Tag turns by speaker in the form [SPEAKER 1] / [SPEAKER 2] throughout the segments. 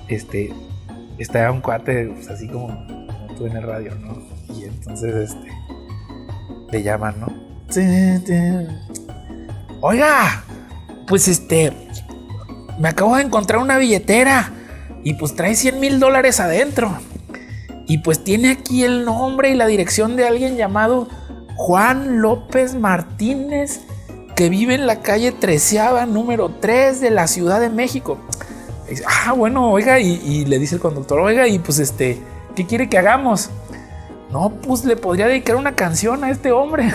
[SPEAKER 1] está un cuate, pues, así como tú en el radio, ¿no? Y entonces, le llaman, ¿no? Oiga, pues me acabo de encontrar una billetera y pues trae $100,000 adentro. Y pues tiene aquí el nombre y la dirección de alguien llamado Juan López Martínez, que vive en la calle 13ª, número 3 de la Ciudad de México. Y dice, bueno, oiga, y le dice el conductor, oiga, y pues ¿qué quiere que hagamos? No, pues le podría dedicar una canción a este hombre.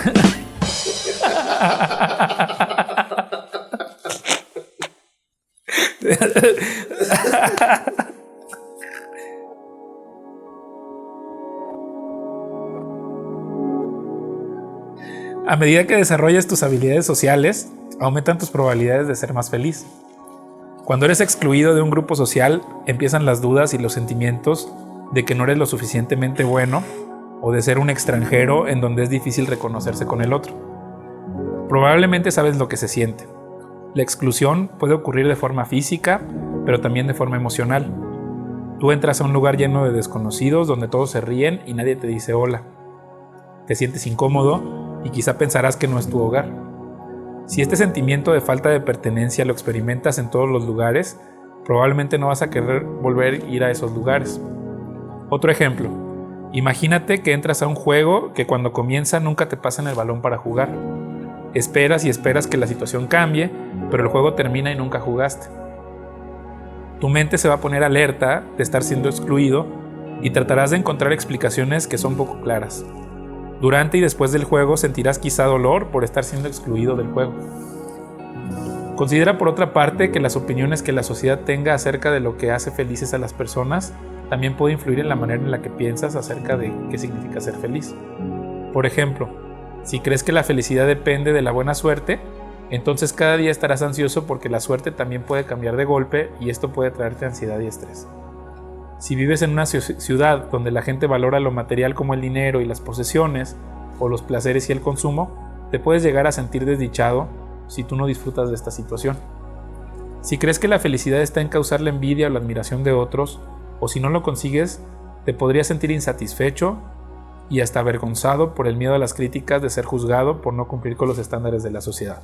[SPEAKER 1] A medida que desarrollas tus habilidades sociales, aumentan tus probabilidades de ser más feliz. Cuando eres excluido de un grupo social, empiezan las dudas y los sentimientos de que no eres lo suficientemente bueno o de ser un extranjero en donde es difícil reconocerse con el otro. Probablemente sabes lo que se siente. La exclusión puede ocurrir de forma física, pero también de forma emocional. Tú entras a un lugar lleno de desconocidos donde todos se ríen y nadie te dice hola. Te sientes incómodo y quizá pensarás que no es tu hogar. Si este sentimiento de falta de pertenencia lo experimentas en todos los lugares, probablemente no vas a querer volver a ir a esos lugares. Otro ejemplo, imagínate que entras a un juego que cuando comienza nunca te pasan el balón para jugar. Esperas y esperas que la situación cambie, pero el juego termina y nunca jugaste. Tu mente se va a poner alerta de estar siendo excluido y tratarás de encontrar explicaciones que son poco claras. Durante y después del juego sentirás quizá dolor por estar siendo excluido del juego. Considera por otra parte que las opiniones que la sociedad tenga acerca de lo que hace felices a las personas también puede influir en la manera en la que piensas acerca de qué significa ser feliz. Por ejemplo, si crees que la felicidad depende de la buena suerte, entonces cada día estarás ansioso porque la suerte también puede cambiar de golpe y esto puede traerte ansiedad y estrés. Si vives en una ciudad donde la gente valora lo material como el dinero y las posesiones, o los placeres y el consumo, te puedes llegar a sentir desdichado si tú no disfrutas de esta situación. Si crees que la felicidad está en causar la envidia o la admiración de otros, o si no lo consigues, te podrías sentir insatisfecho y hasta avergonzado por el miedo a las críticas de ser juzgado por no cumplir con los estándares de la sociedad.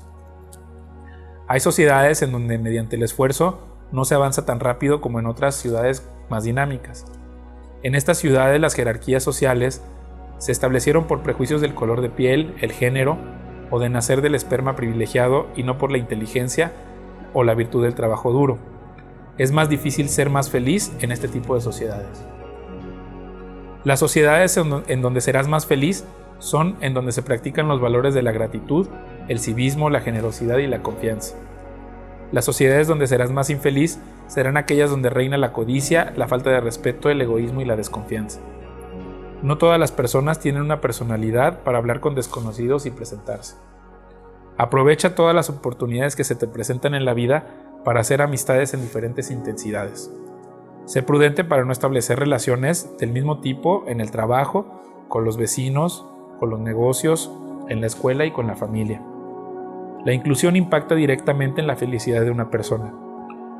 [SPEAKER 1] Hay sociedades en donde mediante el esfuerzo no se avanza tan rápido como en otras ciudades más dinámicas. En estas ciudades las jerarquías sociales se establecieron por prejuicios del color de piel, el género o de nacer del esperma privilegiado y no por la inteligencia o la virtud del trabajo duro. Es más difícil ser más feliz en este tipo de sociedades. Las sociedades en donde serás más feliz son en donde se practican los valores de la gratitud, el civismo, la generosidad y la confianza. Las sociedades donde serás más infeliz serán aquellas donde reina la codicia, la falta de respeto, el egoísmo y la desconfianza. No todas las personas tienen una personalidad para hablar con desconocidos y presentarse. Aprovecha todas las oportunidades que se te presentan en la vida para hacer amistades en diferentes intensidades. Sé prudente para no establecer relaciones del mismo tipo en el trabajo, con los vecinos, con los negocios, en la escuela y con la familia. La inclusión impacta directamente en la felicidad de una persona.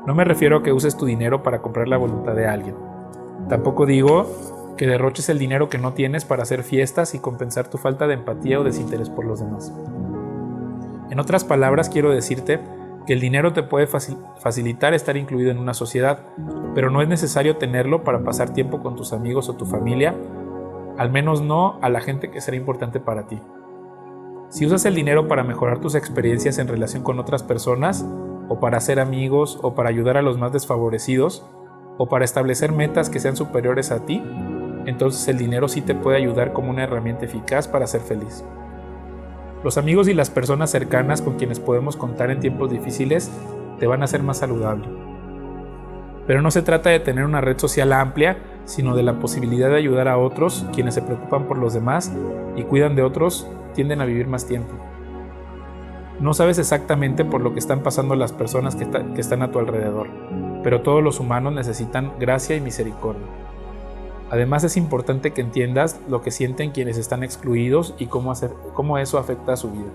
[SPEAKER 1] No me refiero a que uses tu dinero para comprar la voluntad de alguien. Tampoco digo que derroches el dinero que no tienes para hacer fiestas y compensar tu falta de empatía o desinterés por los demás. En otras palabras, quiero decirte que el dinero te puede facilitar estar incluido en una sociedad, pero no es necesario tenerlo para pasar tiempo con tus amigos o tu familia, al menos no a la gente que será importante para ti. Si usas el dinero para mejorar tus experiencias en relación con otras personas, o para hacer amigos, o para ayudar a los más desfavorecidos, o para establecer metas que sean superiores a ti, entonces el dinero sí te puede ayudar como una herramienta eficaz para ser feliz. Los amigos y las personas cercanas con quienes podemos contar en tiempos difíciles te van a hacer más saludable. Pero no se trata de tener una red social amplia, sino de la posibilidad de ayudar a otros, quienes se preocupan por los demás y cuidan de otros, tienden a vivir más tiempo. No sabes exactamente por lo que están pasando las personas que están a tu alrededor, pero todos los humanos necesitan gracia y misericordia. Además, es importante que entiendas lo que sienten quienes están excluidos y cómo eso afecta a su vida.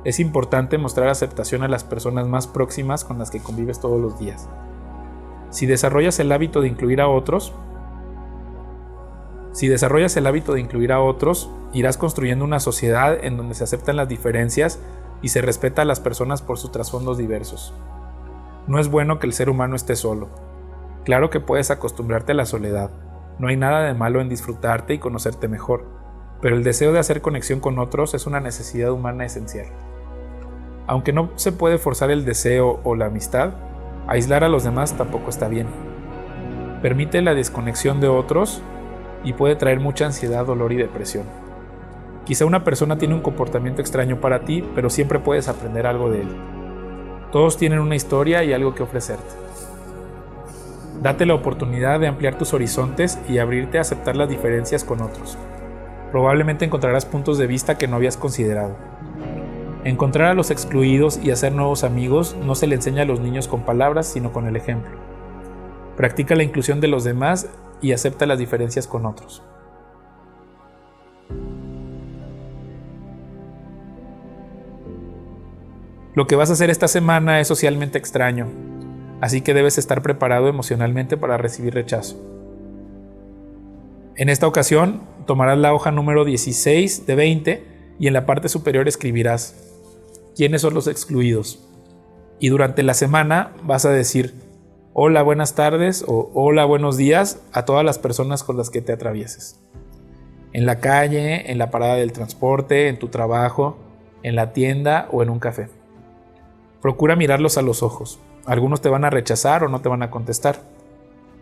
[SPEAKER 1] Es importante mostrar aceptación a las personas más próximas con las que convives todos los días. Si desarrollas el hábito de incluir a otros, irás construyendo una sociedad en donde se aceptan las diferencias y se respeta a las personas por sus trasfondos diversos. No es bueno que el ser humano esté solo. Claro que puedes acostumbrarte a la soledad. No hay nada de malo en disfrutarte y conocerte mejor, pero el deseo de hacer conexión con otros es una necesidad humana esencial. Aunque no se puede forzar el deseo o la amistad, aislar a los demás tampoco está bien. Permite la desconexión de otros y puede traer mucha ansiedad, dolor y depresión. Quizá una persona tiene un comportamiento extraño para ti, pero siempre puedes aprender algo de él. Todos tienen una historia y algo que ofrecerte. Date la oportunidad de ampliar tus horizontes y abrirte a aceptar las diferencias con otros. Probablemente encontrarás puntos de vista que no habías considerado. Encontrar a los excluidos y hacer nuevos amigos no se le enseña a los niños con palabras, sino con el ejemplo. Practica la inclusión de los demás y acepta las diferencias con otros. Lo que vas a hacer esta semana es socialmente extraño, así que debes estar preparado emocionalmente para recibir rechazo. En esta ocasión, tomarás la hoja número 16 de 20 y en la parte superior escribirás ¿quiénes son los excluidos? Y durante la semana vas a decir hola, buenas tardes o hola, buenos días a todas las personas con las que te atravieses. En la calle, en la parada del transporte, en tu trabajo, en la tienda o en un café. Procura mirarlos a los ojos. Algunos te van a rechazar o no te van a contestar.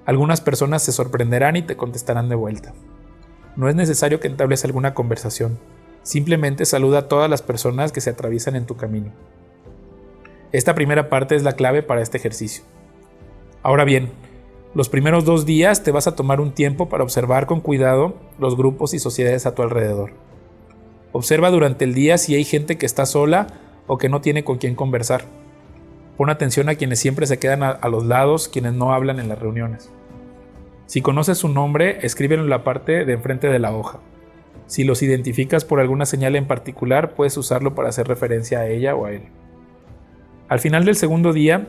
[SPEAKER 1] Algunas personas se sorprenderán y te contestarán de vuelta. No es necesario que entables alguna conversación. Simplemente saluda a todas las personas que se atraviesan en tu camino. Esta primera parte es la clave para este ejercicio. Ahora bien, los primeros 2 días te vas a tomar un tiempo para observar con cuidado los grupos y sociedades a tu alrededor. Observa durante el día si hay gente que está sola o que no tiene con quién conversar. Pon atención a quienes siempre se quedan a los lados, quienes no hablan en las reuniones. Si conoces su nombre, escríbelo en la parte de enfrente de la hoja. Si los identificas por alguna señal en particular, puedes usarlo para hacer referencia a ella o a él. Al final del segundo día,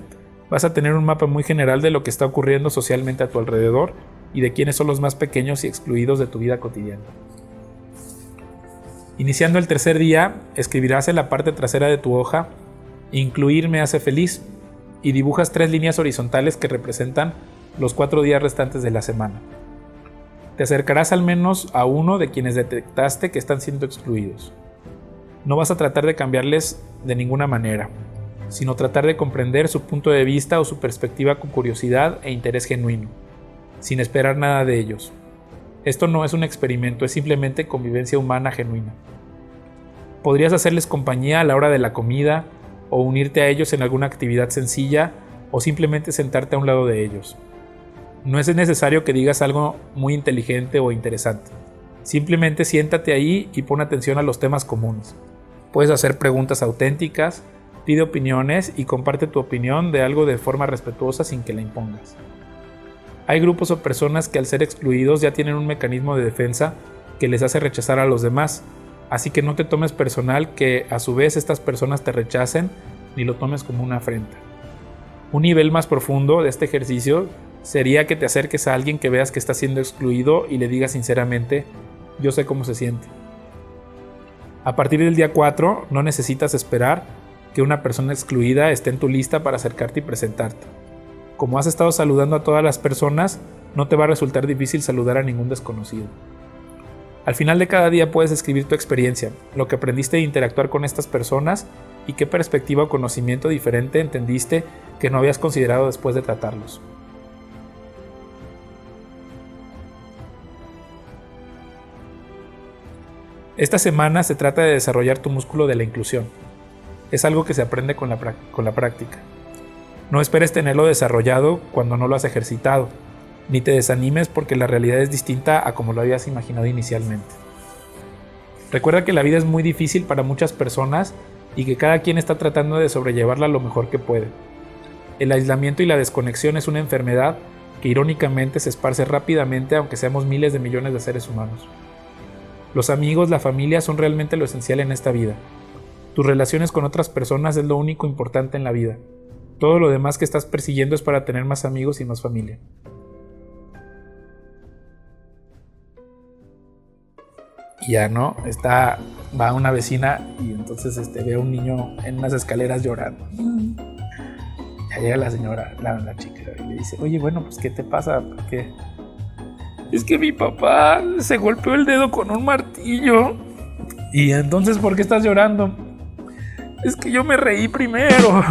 [SPEAKER 1] vas a tener un mapa muy general de lo que está ocurriendo socialmente a tu alrededor y de quiénes son los más pequeños y excluidos de tu vida cotidiana. Iniciando el tercer día, escribirás en la parte trasera de tu hoja incluir me hace feliz y dibujas 3 líneas horizontales que representan los 4 días restantes de la semana. Te acercarás al menos a uno de quienes detectaste que están siendo excluidos. No vas a tratar de cambiarles de ninguna manera, sino tratar de comprender su punto de vista o su perspectiva con curiosidad e interés genuino, sin esperar nada de ellos. Esto no es un experimento, es simplemente convivencia humana genuina. Podrías hacerles compañía a la hora de la comida, o unirte a ellos en alguna actividad sencilla, o simplemente sentarte a un lado de ellos. No es necesario que digas algo muy inteligente o interesante. Simplemente siéntate ahí y pon atención a los temas comunes. Puedes hacer preguntas auténticas, pide opiniones y comparte tu opinión de algo de forma respetuosa sin que la impongas. Hay grupos o personas que al ser excluidos ya tienen un mecanismo de defensa que les hace rechazar a los demás, así que no te tomes personal que a su vez estas personas te rechacen ni lo tomes como una afrenta. Un nivel más profundo de este ejercicio sería que te acerques a alguien que veas que está siendo excluido y le digas sinceramente, yo sé cómo se siente. A partir del día 4 no necesitas esperar que una persona excluida esté en tu lista para acercarte y presentarte. Como has estado saludando a todas las personas, no te va a resultar difícil saludar a ningún desconocido. Al final de cada día puedes escribir tu experiencia, lo que aprendiste de interactuar con estas personas y qué perspectiva o conocimiento diferente entendiste que no habías considerado después de tratarlos. Esta semana se trata de desarrollar tu músculo de la inclusión. Es algo que se aprende con la práctica. No esperes tenerlo desarrollado cuando no lo has ejercitado, ni te desanimes porque la realidad es distinta a como lo habías imaginado inicialmente. Recuerda que la vida es muy difícil para muchas personas y que cada quien está tratando de sobrellevarla lo mejor que puede. El aislamiento y la desconexión es una enfermedad que irónicamente se esparce rápidamente aunque seamos miles de millones de seres humanos. Los amigos, la familia son realmente lo esencial en esta vida. Tus relaciones con otras personas es lo único importante en la vida. Todo lo demás que estás persiguiendo es para tener más amigos y más familia. Y ya no, va una vecina y entonces ve a un niño en unas escaleras llorando. Ya llega la señora, la chica, y le dice, oye, bueno, pues ¿qué te pasa? ¿Por qué? Es que mi papá se golpeó el dedo con un martillo. Y entonces, ¿por qué estás llorando? Es que yo me reí primero.